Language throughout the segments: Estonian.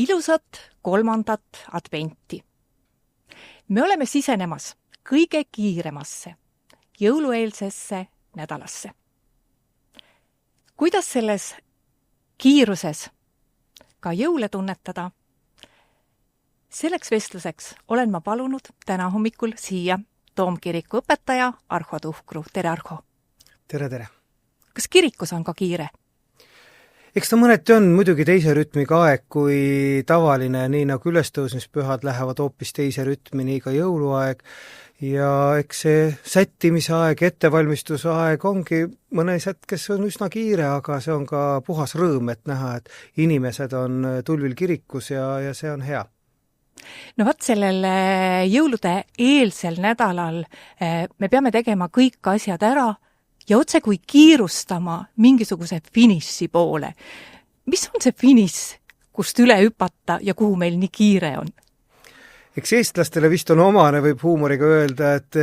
Ilusat 3. adventi. Me oleme sisenemas kõige kiiremasse, jõulueelsesse nädalasse. Kuidas selles kiiruses ka jõule tunnetada? Selleks vestluseks olen ma palunud täna hommikul siia Toomkiriku õpetaja Arho Tuhkru. Tere, Arho! Tere, tere! Kas kirikus on ka kiire? Eks ta mõneti on muidugi teise rütmiga aeg kui tavaline, nii nagu ülestõusmispühad lähevad hoopis teise rütmi, nii ka jõuluaeg. Ja eks see sättimise aeg, ettevalmistuse aeg ongi mõnes hetkes on üsna kiire, aga see on ka puhas rõõm, et näha, et inimesed on tulvil kirikus ja see on hea. No vaat sellel jõulude eelsel nädalal me peame tegema kõik asjad ära ja otse kui kiirustama mingisuguse finiši poole. Mis on see finiš, kust üle hüpata ja kuhu meil nii kiire on? Eks eestlastele vist on omane, võib huumoriga öelda, et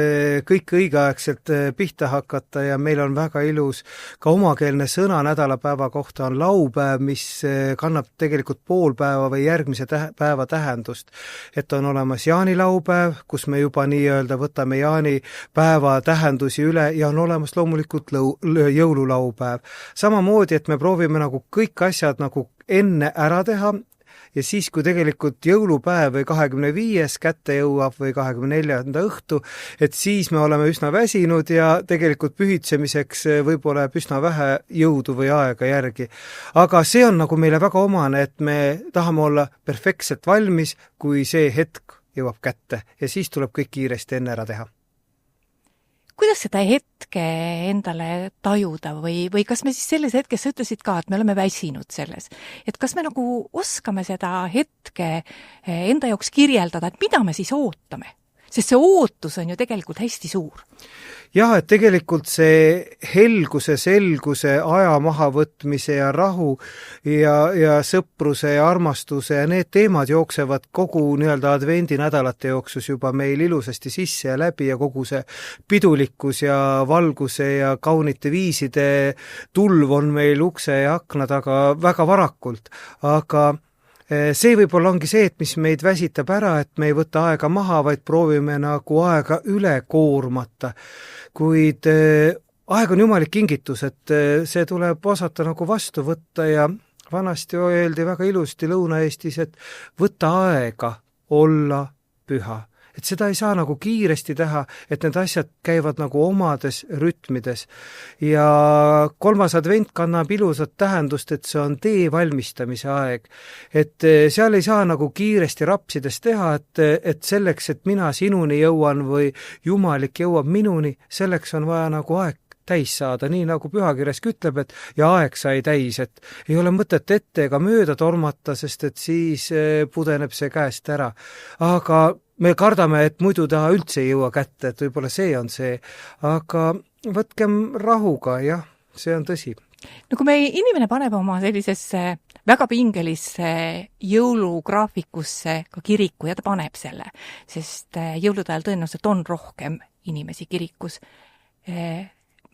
kõik õigeaegselt pihta hakata ja meil on väga ilus ka omakeelne sõna nädalapäeva kohta on laupäev, mis kannab tegelikult poolpäeva või järgmise päeva tähendust. Et on olemas jaanilaupäev, kus me juba nii-öelda võtame jaanipäeva tähendusi üle ja on olemas loomulikult jõululaupäev. Samamoodi, et me proovime nagu kõik asjad nagu enne ära teha, ja siis, kui tegelikult jõulupäev või 25. kätte jõuab või 24. õhtu, et siis me oleme üsna väsinud ja tegelikult pühitsemiseks võib-olla üsna vähe jõudu või aega järgi. Aga see on nagu meile väga omane, et me tahame olla perfektselt valmis, kui see hetk jõuab kätte ja siis tuleb kõik kiiresti enne ära teha. Kuidas seda hetke endale tajuda või kas me siis selles hetkes, sa ütlesid ka, et me oleme väsinud selles, et kas me nagu oskame seda hetke enda jaoks kirjeldada, et mida me siis ootame? Sest see ootus on ju tegelikult hästi suur. Jah, et tegelikult see helguse, selguse, aja mahavõtmise ja rahu ja sõpruse ja armastuse ja need teemad jooksevad kogu nii-öelda advendi nädalate jooksus juba meil ilusasti sisse ja läbi ja kogu see pidulikkus ja valguse ja kaunite viiside tulv on meil ukse ja akna taga väga varakult, aga see võib-olla ongi see, et mis meid väsitab ära, et me ei võta aega maha, vaid proovime nagu aega üle koormata. Kuid aeg on jumalik kingitus, et see tuleb osata nagu vastu võtta ja vanasti öeldi väga ilusti Lõuna-Eestis, et võta aega olla püha. Et seda ei saa nagu kiiresti teha, et need asjad käivad nagu omades rütmides. Ja 3. advent kannab ilusat tähendust, et see on tee valmistamise aeg. Et seal ei saa nagu kiiresti rapsides teha, et selleks, et mina sinuni jõuan või jumalik jõuab minuni, selleks on vaja nagu aeg täis saada, nii nagu pühakirjaski ütleb, et ja aeg sai täis, et ei ole mõtet ette ega mööda tormata, sest et siis pudeneb see käest ära. Aga me kardame, et muidu ta üldse ei jõua kätte, et võib-olla see on see. Aga võtkem rahuga, jah, see on tõsi. No kui me inimene paneb oma sellisesse väga pingelisse jõulugraafikusse ka kiriku ja ta paneb selle, sest jõulude ajal tõenäoliselt on rohkem inimesi kirikus.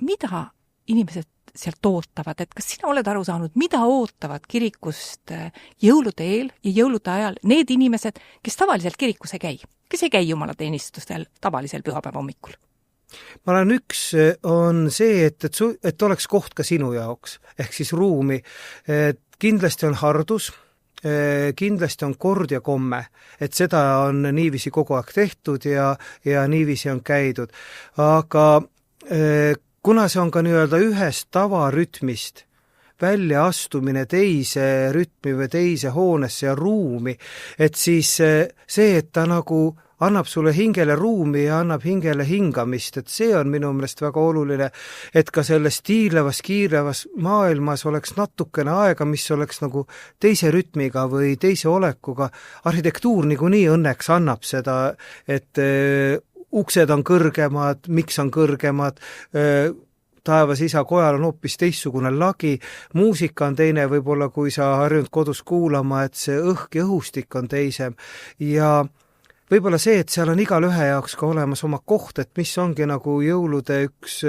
Mida inimesed sealt ootavad, et kas sina oled aru saanud, mida ootavad kirikust jõulude eel ja jõulude ajal need inimesed, kes tavaliselt kirikus ei käi, kes ei käi jumalateenistustel tavalisel pühapäeva hommikul? Ma olen üks on see, et oleks koht ka sinu jaoks, ehk siis ruumi. Kindlasti on hardus, kindlasti on kord ja komme, et seda on niiviisi kogu aeg tehtud ja niiviisi on käidud. Aga kuna see on ka nii-öelda ühest tavarütmist välja astumine teise rütmi või teise hoonesse ja ruumi, et siis see, et ta nagu annab sulle hingele ruumi ja annab hingele hingamist, et see on minu meelest väga oluline, et ka selles kiirlevas maailmas oleks natukene aega, mis oleks nagu teise rütmiga või teise olekuga. Arhitektuur niikuinii õnneks annab seda, et uksed on kõrgemad, miks on kõrgemad, taevas isa kojal on hoopis teistsugune lagi, muusika on teine võib-olla, kui sa harjunud kodus kuulama, et see õhk ja õhustik on teisem ja võib-olla see, et seal on igal ühe jaoks ka olemas oma koht, et mis ongi nagu jõulude üks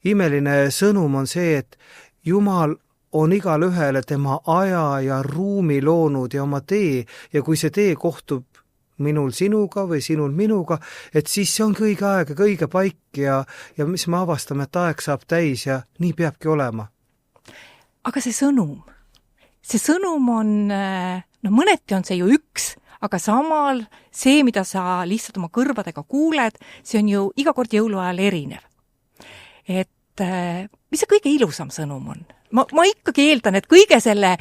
imeline sõnum on see, et Jumal on igale ühele tema aja ja ruumi loonud ja oma tee ja kui see tee kohtub minul sinuga või sinul minuga, et siis see ongi õige aeg ja õige paik ja mis me avastame, et aeg saab täis ja nii peabki olema. Aga see sõnum on, mõneti on see ju üks, aga samal see, mida sa lihtsalt oma kõrvadega kuuled, see on ju iga kord jõuluajal erinev. Et mis see kõige ilusam sõnum on? Ma ikkagi eeldan, et kõige selle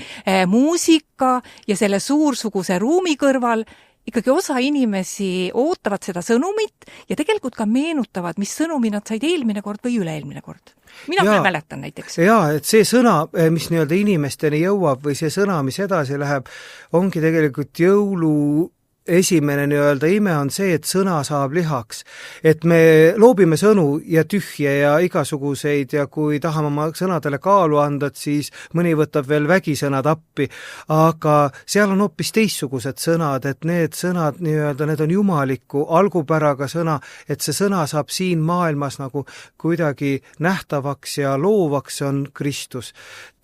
muusika ja selle suursuguse ruumi kõrval ikkagi osa inimesi ootavad seda sõnumit ja tegelikult ka meenutavad, mis sõnumi nad said eelmine kord või üle-eelmine kord. Mina küll mäletan näiteks. Jaa, et see sõna, mis nii-öelda inimesteni jõuab või see sõna, mis edasi läheb, ongi tegelikult jõulu esimene nii-öelda ime on see, et sõna saab lihaks. Et me loobime sõnu ja tühje ja igasuguseid ja kui tahame oma sõnadele kaalu anda, siis mõni võtab veel vägisõnad appi, aga seal on hoopis teistsugused sõnad, et need sõnad nii-öelda, need on jumaliku algupäraga sõna, et see sõna saab siin maailmas nagu kuidagi nähtavaks ja loovaks on Kristus.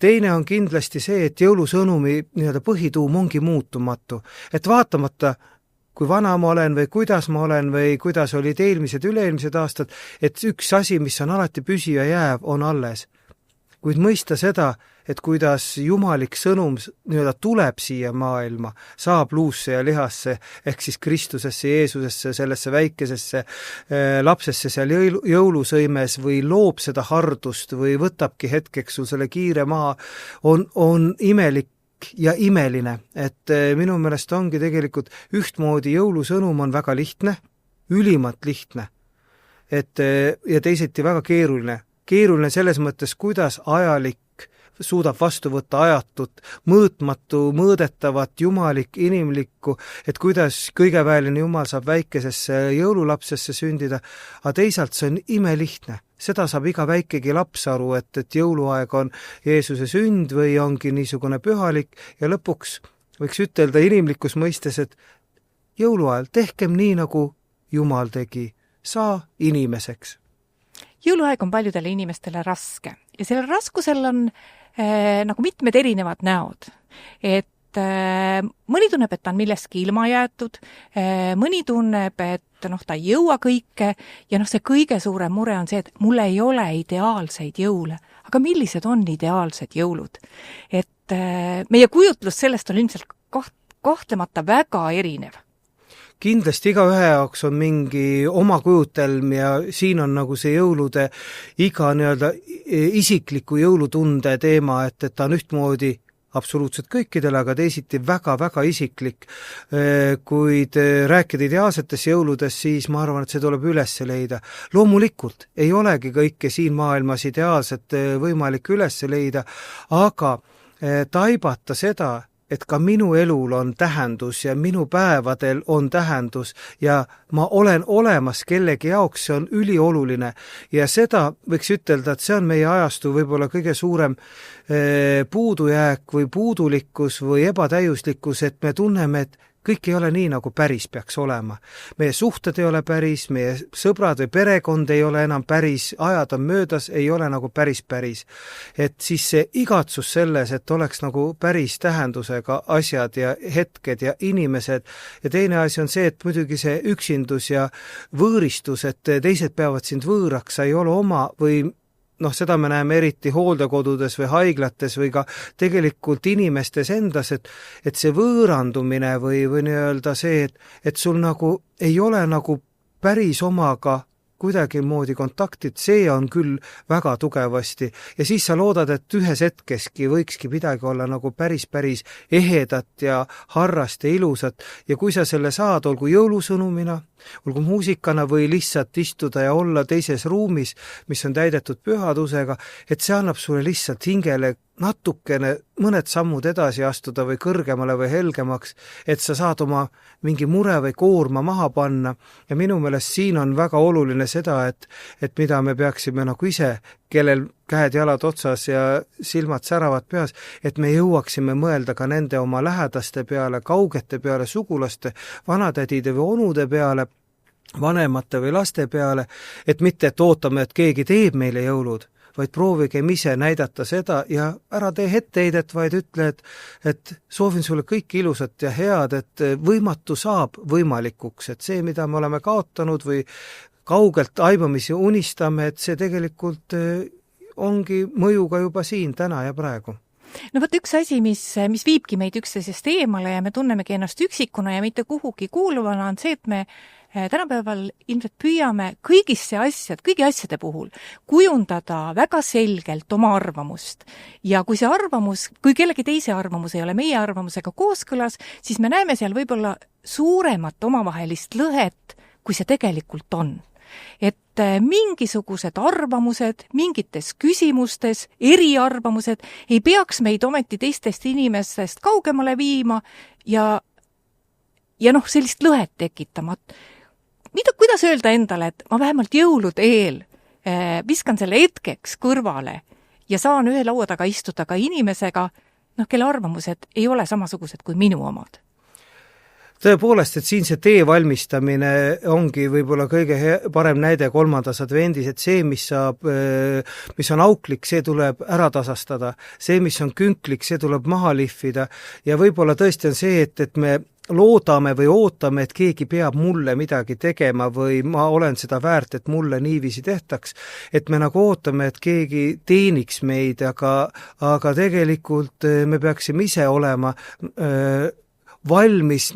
Teine on kindlasti see, et jõulusõnumi nii-öelda põhituum ongi muutumatu, et vaatamata kui vana ma olen või kuidas ma olen või kuidas olid eelmised, üle-eelmised aastad, et üks asi, mis on alati püsiva jääv, on alles. Kuid mõista seda, et kuidas jumalik sõnum nii-öelda tuleb siia maailma, saab luusse ja lihasse, ehk siis Kristusesse, Jeesusesse, sellesse väikesesse lapsesse seal jõulusõimes või loob seda hardust või võtabki hetkeks sul selle kiire maha, on imelik ja imeline, et minu meelest ongi tegelikult ühtmoodi jõulusõnum on väga lihtne, ülimalt lihtne, et ja teiseti väga keeruline. Keeruline selles mõttes, kuidas ajalik suudab vastu võtta ajatut, mõõtmatu, mõõdetavat, jumalik, inimlikku, et kuidas kõigeväeline Jumal saab väikesesse jõululapsesse sündida, aga teisalt see on imelihtne. Seda saab iga väikegi laps aru, et jõuluaeg on Jeesuse sünd või ongi niisugune pühalik ja lõpuks võiks ütelda inimlikus mõistes, et jõuluajal tehkem nii, nagu Jumal tegi, saa inimeseks. Jõuluaeg on paljudele inimestele raske ja sellel raskusel on nagu mitmed erinevad näod, et mõni tunneb, et ta on milleski ilma jäetud, mõni tunneb, et ta ei jõua kõike ja see kõige suurem mure on see, et mul ei ole ideaalseid jõule. Aga millised on ideaalsed jõulud? Et meie kujutlus sellest on ilmselt kahtlemata väga erinev. Kindlasti igaühe jaoks on mingi oma kujutelm ja siin on nagu see jõulude iga nii-öelda isikliku jõulutunde teema, et ta on ühtmoodi absoluutselt kõikidele, aga teisiti väga-väga isiklik. Kuid rääkida ideaalsetes jõuludes, siis ma arvan, et see tuleb üles leida. Loomulikult ei olegi kõike siin maailmas ideaalset võimalik üles leida, aga taibata seda, et ka minu elul on tähendus ja minu päevadel on tähendus ja ma olen olemas kellegi jaoks, see on ülioluline. Ja seda võiks ütelda, et see on meie ajastu võib-olla kõige suurem puudujääk või puudulikkus või ebatäiuslikkus, et me tunneme, et kõik ei ole nii, nagu päris peaks olema. Meie suhted ei ole päris, meie sõbrad või perekond ei ole enam päris, ajad on möödas, ei ole nagu päris. Et siis see igatsus selles, et oleks nagu päris tähendusega asjad ja hetked ja inimesed. Ja teine asi on see, et muidugi see üksindus ja võõristus, et teised peavad sind võõraks, sa ei ole oma või seda me näeme eriti hooldekodudes või haiglates või ka tegelikult inimestes endas, et see võõrandumine või nii-öelda see, et sul nagu ei ole nagu päris omaga kuidagi moodi kontaktid, see on küll väga tugevasti ja siis sa loodad, et ühes hetkeski võikski midagi olla nagu päris ehedat ja harrast ja ilusat ja kui sa selle saad, olgu jõulusõnumina, olgu muusikana või lihtsalt istuda ja olla teises ruumis, mis on täidetud pühadusega, et see annab sulle lihtsalt hingele natukene mõned sammud edasi astuda või kõrgemale või helgemaks, et sa saad oma mingi mure või koorma maha panna ja minu meelest siin on väga oluline seda, et mida me peaksime nagu ise, kellel käed-jalad otsas ja silmad säravad peas, et me jõuaksime mõelda ka nende oma lähedaste peale, kaugete peale, sugulaste, vanatädide või onude peale, vanemate või laste peale, et mitte, et ootame, et keegi teeb meile jõulud, vaid proovigem ise näidata seda ja ära tee etteheidet, vaid ütle, et soovin sulle kõike ilusat ja head, et võimatu saab võimalikuks, et see, mida me oleme kaotanud või kaugelt aimamisi unistame, et see tegelikult ongi mõjuga juba siin, täna ja praegu. No võt üks asi, mis viibki meid üksteisest eemale ja me tunnemegi ennast üksikuna ja mitte kuhugi kuuluvana, on see, et me tänapäeval ilmselt püüame kõigi asjade puhul kujundada väga selgelt oma arvamust. Ja kui see arvamus, kui kellegi teise arvamus ei ole meie arvamusega kooskõlas, siis me näeme seal võib-olla suuremat omavahelist lõhet, kui see tegelikult on. Et mingisugused arvamused mingites küsimustes, eriarvamused ei peaks meid ometi teistest inimestest kaugemale viima ja sellist lõhet tekitama. Kuidas öelda endale, et ma vähemalt jõulude eel viskan selle hetkeks kõrvale ja saan ühe laua taga istuda ka inimesega, kelle arvamused ei ole samasugused kui minu omad? Tõepoolest, et siin see tee valmistamine ongi võib-olla kõige parem näide 3. advendis, et see, mis on auklik, see tuleb ära tasastada, see, mis on künklik, see tuleb maha lihvida ja võib-olla tõesti on see, et me loodame või ootame, et keegi peab mulle midagi tegema või ma olen seda väärt, et mulle niiviisi tehtaks, et me nagu ootame, et keegi teeniks meid, aga tegelikult me peaksime ise olema valmis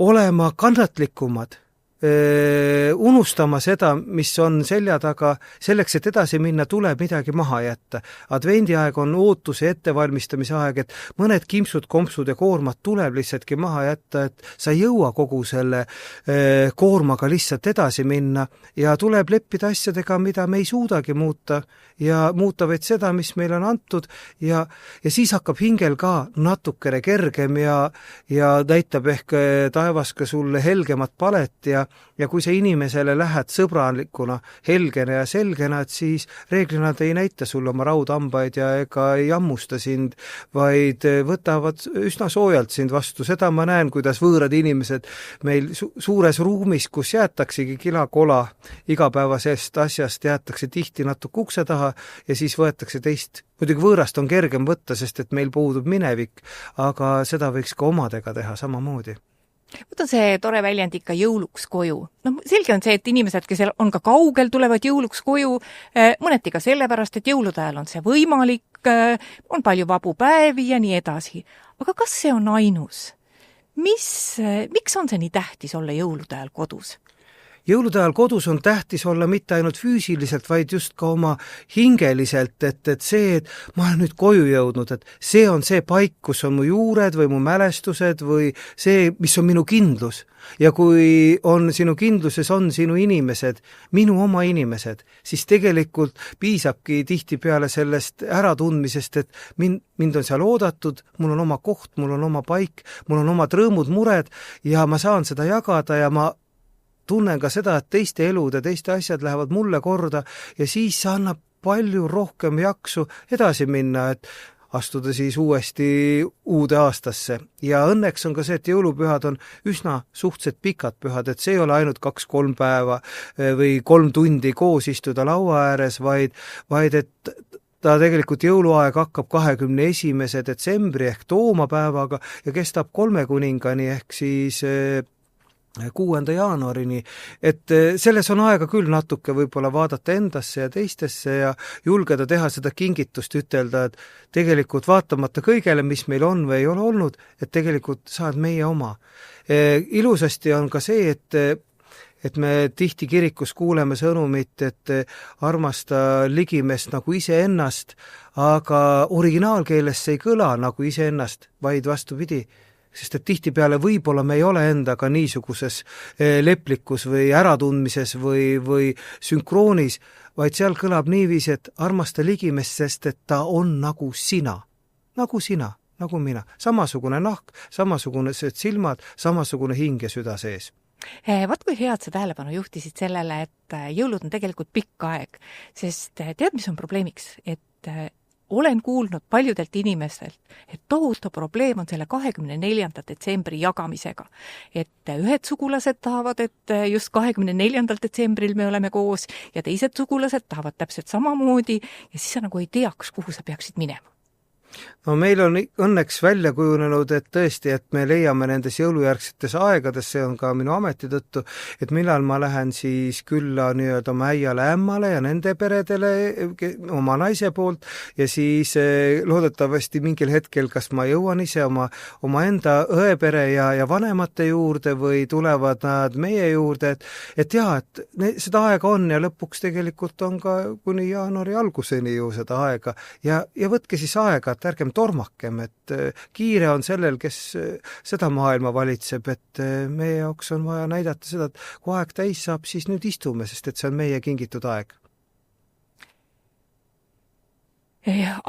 olema kannatlikumad, unustama seda, mis on selja taga, selleks, et edasi minna, tuleb midagi maha jätta. Advendiaeg on ootuse ettevalmistamise aeg, et mõned kimpsud, kompsud ja koormad tuleb lihtsaltki maha jätta, et sa ei jõua kogu selle koormaga lihtsalt edasi minna ja tuleb leppida asjadega, mida me ei suudagi muuta ja muuta vaid seda, mis meil on antud ja siis hakkab hingel ka natukene kergem ja näitab ehk taevas ka sulle helgemat palet ja kui sa inimesele lähed sõbralikuna, helgena ja selgena, et siis reeglina ta ei näita sulle oma raudhambaid ja ega ei hammusta sind, vaid võtavad üsna soojalt sind vastu. Seda ma näen, kuidas võõrad inimesed meil suures ruumis, kus jäetaksegi kilakola igapäevasest asjast, jäetakse tihti natuke ukse taha ja siis võetakse teist. Muidugi võõrast on kergem võtta, sest et meil puudub minevik, aga seda võiks ka omadega teha samamoodi. Võt on see tore väljend ikka jõuluks koju. Selge on see, et inimesed, kes on ka kaugel, tulevad jõuluks koju, mõneti ka sellepärast, et jõulude ajal on see võimalik, on palju vabu päevi ja nii edasi. Aga kas see on ainus? Miks on see nii tähtis olla jõulude ajal kodus? Jõulude ajal kodus on tähtis olla mitte ainult füüsiliselt, vaid just ka oma hingeliselt, et see, et ma olen nüüd koju jõudnud, et see on see paik, kus on mu juured või mu mälestused või see, mis on minu kindlus. Ja kui on sinu kindluses, on sinu inimesed, minu oma inimesed, siis tegelikult piisabki tihtipeale sellest äratundmisest, et mind on seal oodatud, mul on oma koht, mul on oma paik, mul on omad rõõmud, mured ja ma saan seda jagada ja ma tunnen ka seda, et teiste elud ja teiste asjad lähevad mulle korda ja siis see annab palju rohkem jaksu edasi minna, et astuda siis uuesti uude aastasse. Ja õnneks on ka see, et jõulupühad on üsna suhteliselt pikad pühad, et see ei ole ainult 2-3 päeva või 3 tundi koos istuda laua ääres, vaid et ta tegelikult jõuluaeg hakkab 21. detsembri ehk toomapäevaga ja kestab 3 kuningani ehk siis 6. jaanuarini, et selles on aega küll natuke võib-olla vaadata endasse ja teistesse ja julgeda teha seda kingitust, ütelda, et tegelikult vaatamata kõigele, mis meil on või ei ole olnud, et tegelikult saad meie oma. Ilusasti on ka see, et me tihti kirikus kuuleme sõnumit, et armasta ligimest nagu iseennast, aga originaalkeeles see ei kõla nagu iseennast, vaid vastupidi. Sest et tihtipeale võib-olla me ei ole endaga niisuguses leplikus või äratundmises või sünkroonis, vaid seal kõlab niiviisi, et armasta ligimest, sest et ta on nagu sina, nagu mina. Samasugune nahk, samasugused silmad, samasugune hing ja süda sees. Vaat kui head sa tähelepanu juhtisid sellele, et jõulud on tegelikult pikk aeg, sest tead, mis on probleemiks, et olen kuulnud paljudelt inimestelt, et tohutu probleem on selle 24. detsembri jagamisega. Et ühed sugulased tahavad, et just 24. detsembril me oleme koos ja teised sugulased tahavad täpselt samamoodi ja siis sa nagu ei teaks, kuhu sa peaksid minema. No meil on õnneks välja kujunenud, et tõesti, et me leiame nendes jõulujärgsetes aegades, see on ka minu ameti tõttu, et millal ma lähen siis külla nii-öelda oma äiale, ämmale ja nende peredele oma naise poolt ja siis loodetavasti mingil hetkel, kas ma jõuan ise oma enda õepere ja vanemate juurde või tulevad nad meie juurde, et jaa, et seda aega on ja lõpuks tegelikult on ka kuni jaanuari alguseni ju seda aega ja võtke siis aega, et ärgem tormakem, et kiire on sellel, kes seda maailma valitseb, et meie jaoks on vaja näidata seda, et kui aeg täis saab, siis nüüd istume, sest et see on meie kingitud aeg.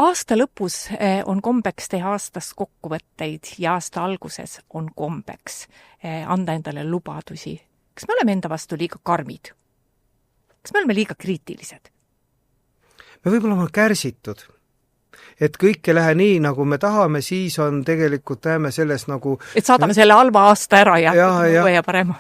Aasta lõpus on kombeks teha aastast kokkuvõtteid ja aasta alguses on kombeks anda endale lubadusi. Kas me oleme enda vastu liiga karmid? Kas me oleme liiga kriitilised? Me võib-olla oleme kärsitud. Et kõik ei lähe nii, nagu me tahame, siis on tegelikult näeme selles nagu... Et saadame selle halva aasta ära ja parema.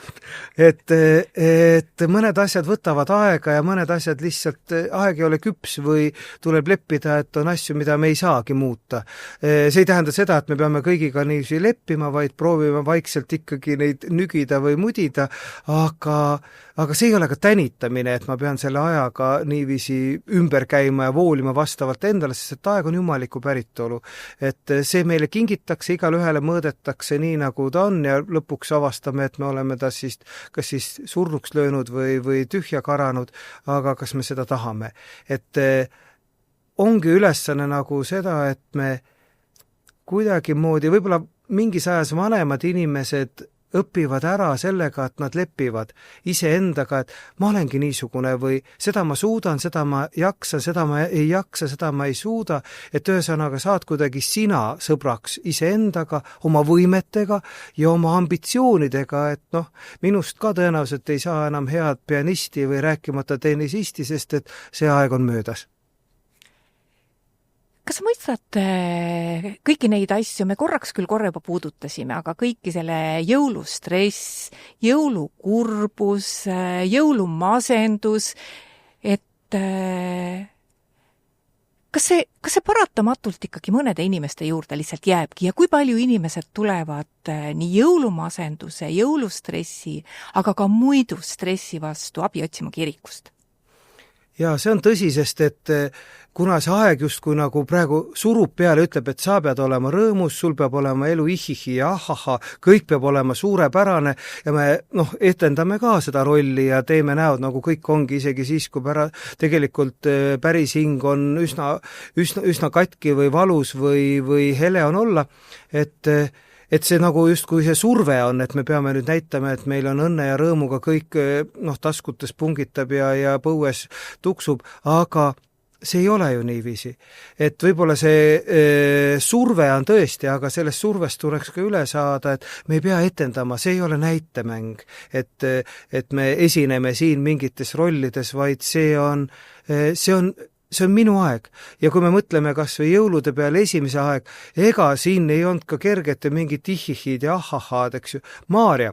Et mõned asjad võtavad aega ja mõned asjad lihtsalt aeg ei ole küps või tuleb leppida, et on asju, mida me ei saagi muuta. See ei tähenda seda, et me peame kõigiga niiviisi leppima, vaid proovime vaikselt ikkagi neid nügida või mudida, aga see ei ole ka tänitamine, et ma pean selle ajaga niiviisi ümber käima ja voolima vastavalt endale, sest et aeg on jumaliku päritolu. Et see meile kingitakse, igale ühele mõõdetakse nii, nagu ta on ja lõpuks avastame, et me oleme ta siis kas siis surnuks löönud või tühja karanud, aga kas me seda tahame. Et ongi ülesanne nagu seda, et me kuidagi moodi, võib-olla mingis ajas vanemad inimesed õpivad ära sellega, et nad lepivad iseendaga, et ma olengi niisugune või seda ma suudan, seda ma jaksan, seda ma ei jaksa, seda ma ei suuda, et ühesõnaga saad kuidagi sina sõbraks iseendaga, oma võimetega ja oma ambitsioonidega, et minust ka tõenäoliselt ei saa enam head pianisti või rääkimata tennisisti, sest et see aeg on möödas. Kas sa mõistad kõiki neid asju, me korraks küll juba puudutasime, aga kõiki selle jõulustress, jõulukurbus, jõulumasendus, et kas see paratamatult ikkagi mõnede inimeste juurde lihtsalt jääbki ja kui palju inimesed tulevad nii jõulumasenduse, jõulustressi, aga ka muidu stressi vastu abi otsima kirikust? Ja see on tõsi, sest et kuna see aeg justkui nagu praegu surub peale, ütleb, et sa pead olema rõõmus, sul peab olema elu ihihi ja ahaha, kõik peab olema suurepärane ja me etendame ka seda rolli ja teeme näod, nagu kõik ongi, isegi siis, kui tegelikult päris hing on üsna katki või valus või hele on olla, et see nagu justkui see surve on, et me peame nüüd näitama, et meil on õnne ja rõõmuga kõik taskutes pungitab ja põues tuksub, aga see ei ole ju niiviisi. Et võib-olla see surve on tõesti, aga sellest survest tuleks ka üle saada, et me ei pea etendama, see ei ole näitemäng, et me esineme siin mingites rollides, vaid see on minu aeg. Ja kui me mõtleme kas või jõulude peale esimese aeg, ega siin ei olnud ka kergete mingid ihihid ja ahahad, eks ju. Maarja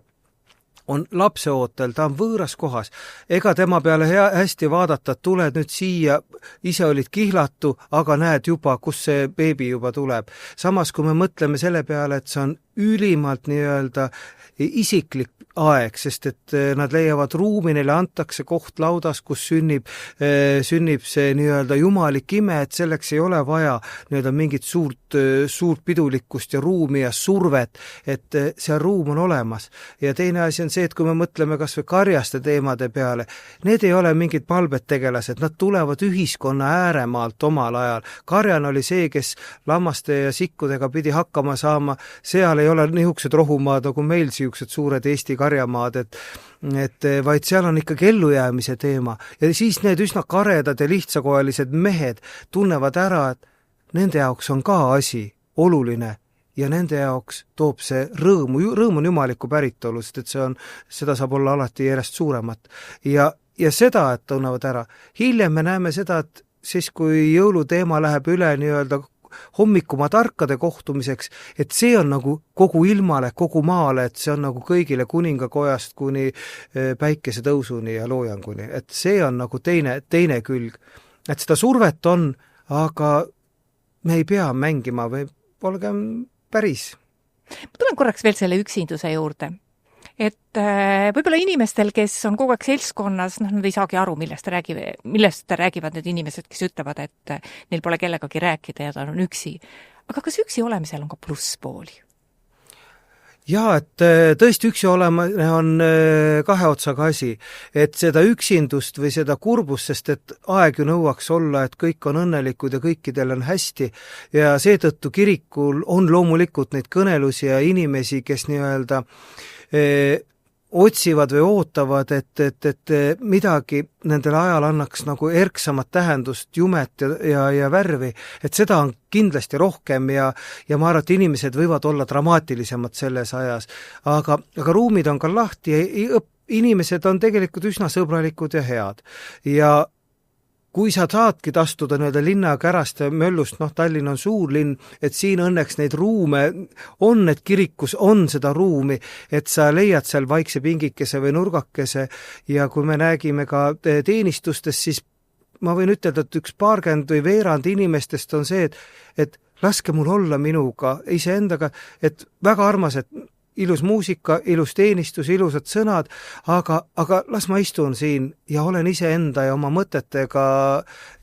on lapseootel, ta on võõras kohas. Ega tema peale hästi vaadata, et tuled nüüd siia, ise olid kihlatu, aga näed juba, kus see beebi juba tuleb. Samas, kui me mõtleme selle peale, et see on ülimalt nii-öelda isiklik aeg, sest et nad leiavad ruumi, neile antakse koht laudas, kus sünnib see nii-öelda jumalik ime, et selleks ei ole vaja nii-öelda mingit suurt pidulikkust ja ruumi ja survet, et see ruum on olemas. Ja teine asi on see, et kui me mõtleme kas või karjaste teemade peale, need ei ole mingid palbed tegelased, nad tulevad ühiskonna ääremaalt omal ajal. Karjan oli see, kes lammaste ja sikkudega pidi hakkama saama, seal ei ole niisugused rohumaad nagu meil siuksed suured Eesti karjamaad, et vaid seal on ikkagi ellujäämise teema. Ja siis need üsna karedad ja lihtsakoelised mehed tunnevad ära, et nende jaoks on ka asi oluline ja nende jaoks toob see rõõmu on jumaliku päritolu, sest et seda saab olla alati järjest suuremat. Ja seda, et tunnevad ära. Hiljem me näeme seda, et siis kui jõuluteema läheb üle nii-öelda hommikuma tarkade kohtumiseks, et see on nagu kogu ilmale, kogu maale, et see on nagu kõigile kuningakojast kuni päikesetõusuni ja loojanguni, et see on nagu teine külg. Et seda survet on, aga me ei pea mängima või olgem päris. Ma tulen korraks veel selle üksinduse juurde. Et võib-olla inimestel, kes on kogu aeg seltskonnas, nad ei saagi aru, millest räägivad need inimesed, kes ütlevad, et neil pole kellegagi rääkida ja ta on üksi. Aga kas üksi olemisel on ka plusspooli? Jaa, et tõesti üksi olemine on kahe otsaga asi, et seda üksindust või seda kurbust, sest et aeg ju nõuaks olla, et kõik on õnnelikud ja kõikidel on hästi ja seetõttu kirikul on loomulikult neid kõnelusi ja inimesi, kes nii-öelda otsivad või ootavad, et midagi nendel ajal annaks nagu erksamat tähendust, jumet ja värvi, et seda on kindlasti rohkem ja ma arvan, et inimesed võivad olla dramaatilisemad selles ajas. Aga ruumid on ka lahti ja inimesed on tegelikult üsna sõbralikud ja head. Ja kui sa saadki astuda nii-öelda linnakärast ja möllust, Tallinn on suur linn, et siin õnneks neid ruume on, et kirikus on seda ruumi, et sa leiad seal vaikse pingikese või nurgakese ja kui me räägime ka teenistustest, siis ma võin ütelda, et üks paarkümmend või veerand inimestest on see, et laske mul olla minuga, iseendaga, et väga armas, et ilus muusika, ilus teenistus, ilusad sõnad, aga las ma istun siin ja olen iseenda ja oma mõtetega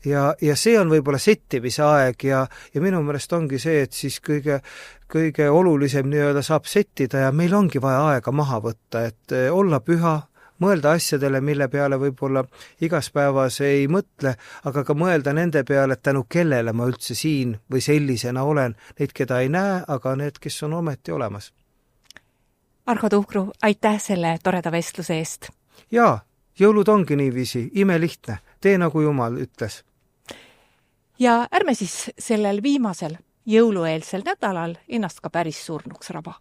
ja see on võib-olla settimise aeg ja minu meelest ongi see, et siis kõige olulisem nii-öelda saab settida ja meil ongi vaja aega maha võtta, et olla püha, mõelda asjadele, mille peale võib-olla igaspäevas ei mõtle, aga ka mõelda nende peale, et tänu kellele ma üldse siin või sellisena olen, neid, keda ei näe, aga need, kes on ometi olemas. Argo Tuhkru, aitäh selle toreda vestluse eest. Jaa, jõulud ongi niiviisi, imelihtne, tee nagu Jumal ütles. Ja ärme siis sellel viimasel jõulueelsel nädalal ennast ka päris surnuks raba.